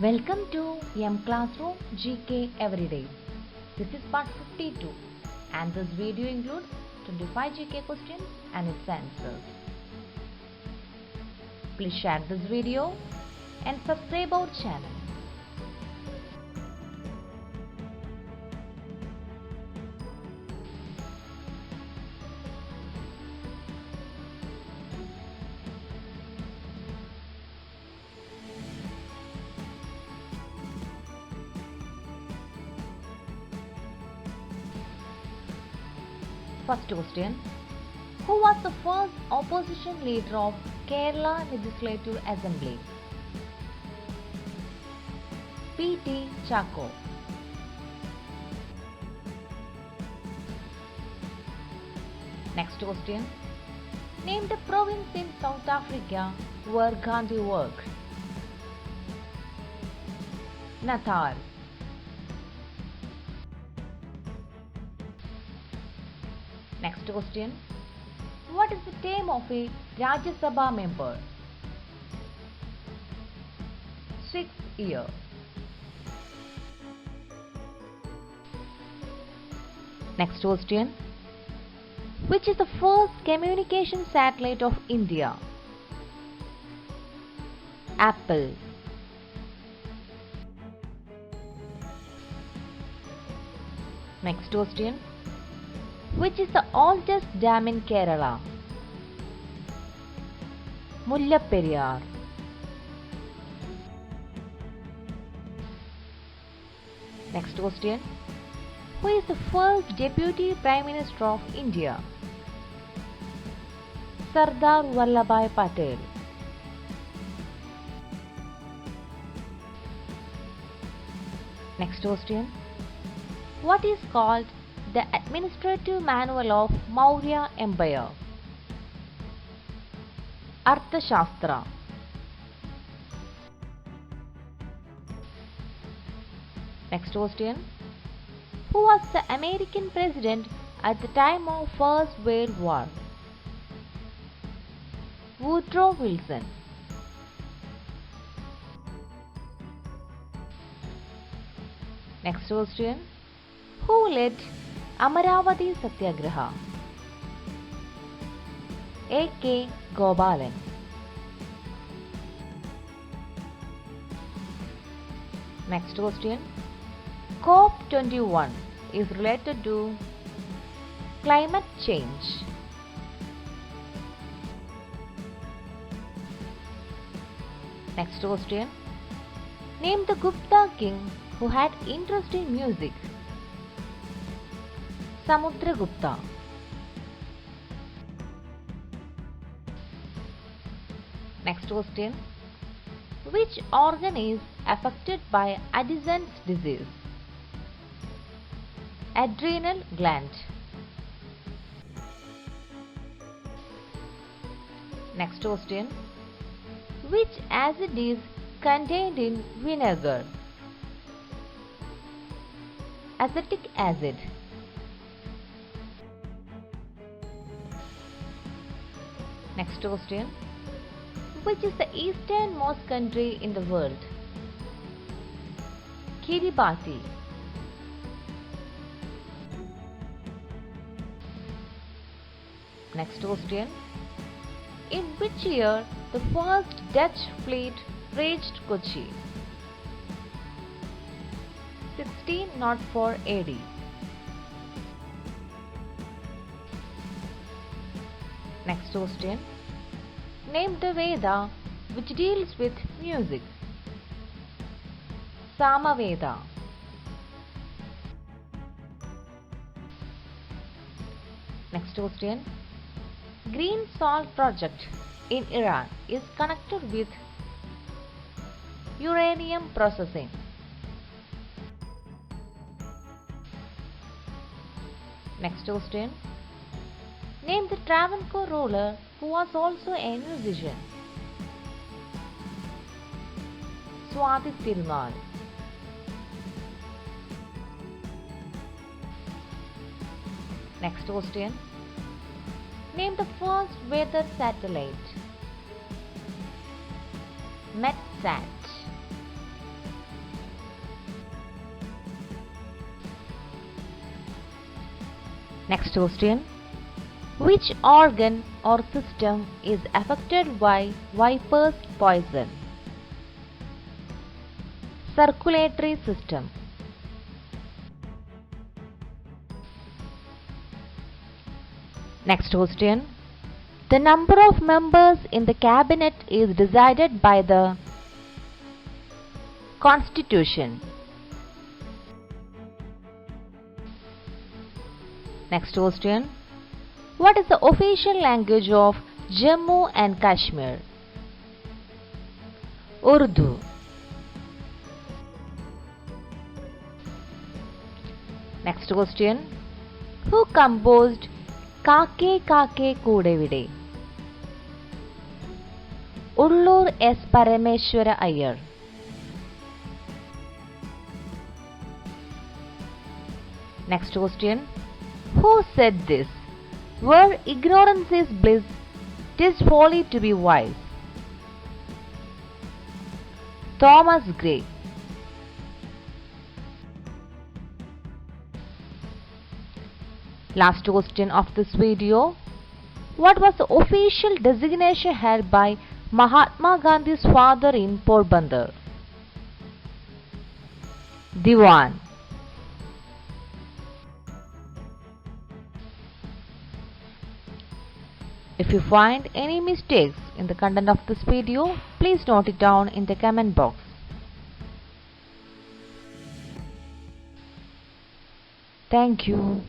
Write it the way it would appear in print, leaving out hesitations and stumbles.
Welcome to M Classroom GK Everyday. This is part 52 and this video includes 25 GK questions and its answers. Please share this video and subscribe our channel. First question. Who was the first opposition leader of Kerala Legislative Assembly? P.T. Chacko. Next question. Name the province in South Africa where Gandhi worked. Natal. Next question. What is the term of a Rajya Sabha member? 6 years. Next question. Which is the first communication satellite of India? Apple. Next question. Which is the oldest dam in Kerala? Mullaperiyar. Next question. Who is the first Deputy Prime Minister of India? Sardar Vallabhbhai Patel. Next question. What is called the Administrative Manual of Maurya Empire? Arthashastra. Next question. Who was the American president at the time of First World War? Woodrow Wilson. Next question. Who led Amaravati Satyagraha? A.K. Gopalan. Next question. COP21 is related to climate change. Next question. Name the Gupta king who had interest in music. Samudragupta. Next question. Which organ is affected by Addison's disease? Adrenal gland. Next question. Which acid is contained in vinegar? Acetic acid. Next question. Which is the easternmost country in the world? Kiribati. Next question. In which year the first Dutch fleet reached Kochi? 1604 AD. Next question. Name the Veda which deals with music. Samaveda. Next question. Green Salt project in Iran is connected with uranium processing. Next question. Name the Travancore ruler who was also a musician. Swathi Tirunal. Next question. Name the first weather satellite. METSAT. Next question. Which organ or system is affected by viper's poison? Circulatory system. Next question. The number of members in the cabinet is decided by the Constitution. Next question. What is the official language of Jammu and Kashmir? Urdu. Next question. Who composed Kake Kake Kudevide? Ullur S. Parameshwara Iyer. Next question. Who said this? Where ignorance is bliss, 'tis folly to be wise. Thomas Gray. Last question of this video. What was the official designation held by Mahatma Gandhi's father in Porbandar? Diwan. If you find any mistakes in the content of this video, please note it down in the comment box. Thank you.